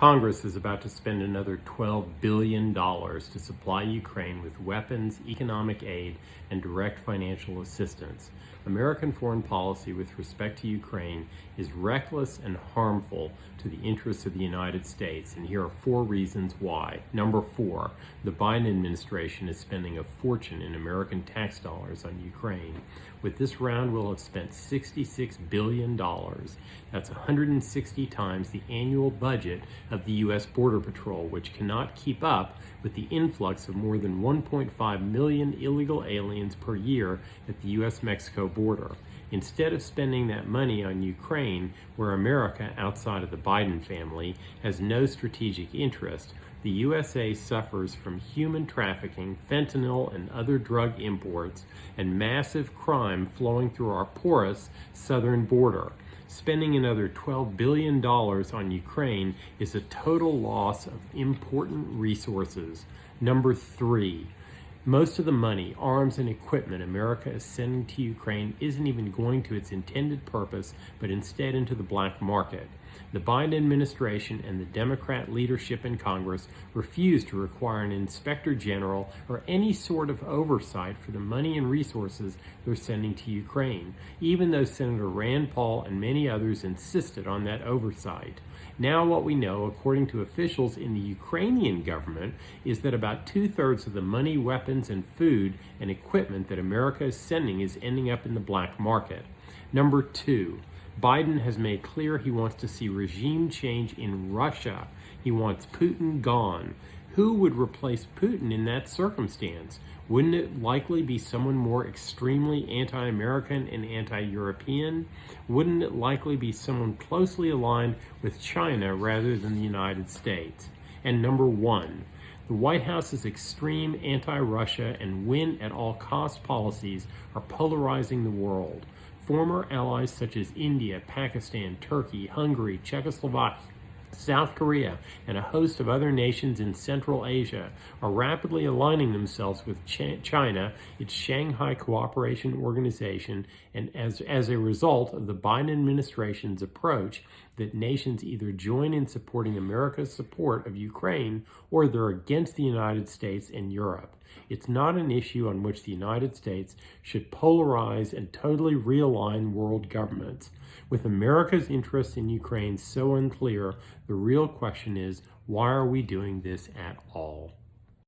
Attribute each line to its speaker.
Speaker 1: Congress is about to spend another $12 billion to supply Ukraine with weapons, economic aid, and direct financial assistance. American foreign policy with respect to Ukraine is reckless and harmful to the interests of the United States, and here are 4 reasons why. Number 4, the Biden administration is spending a fortune in American tax dollars on Ukraine. With this round, we'll have spent $66 billion. That's 160 times the annual budget of the U.S. Border Patrol, which cannot keep up with the influx of more than 1.5 million illegal aliens per year at the U.S.-Mexico border. Instead of spending that money on Ukraine, where America, outside of the Biden family, has no strategic interest, the USA suffers from human trafficking, fentanyl and other drug imports, and massive crime flowing through our porous southern border. Spending another $12 billion on Ukraine is a total loss of important resources. Number 3, most of the money, arms, and equipment America is sending to Ukraine isn't even going to its intended purpose, but instead into the black market. The Biden administration and the Democrat leadership in Congress refuse to require an inspector general or any sort of oversight for the money and resources they're sending to Ukraine, even though Senator Rand Paul and many others insisted on that oversight. Now what we know, according to officials in the Ukrainian government, is that about 2/3 of the money, weapons, and food and equipment that America is sending is ending up in the black market. Number 2, Biden has made clear he wants to see regime change in Russia. He wants Putin gone. Who would replace Putin in that circumstance? Wouldn't it likely be someone more extremely anti-American and anti-European? Wouldn't it likely be someone closely aligned with China rather than the United States? And number 1, the White House's extreme anti-Russia and win-at-all-cost policies are polarizing the world. Former allies such as India, Pakistan, Turkey, Hungary, Czechoslovakia, South Korea, and a host of other nations in Central Asia are rapidly aligning themselves with China, its Shanghai Cooperation Organization, and as a result of the Biden administration's approach that nations either join in supporting America's support of Ukraine or they're against the United States and Europe. It's not an issue on which the United States should polarize and totally realign world governments. With America's interest in Ukraine so unclear, the real question is, why are we doing this at all?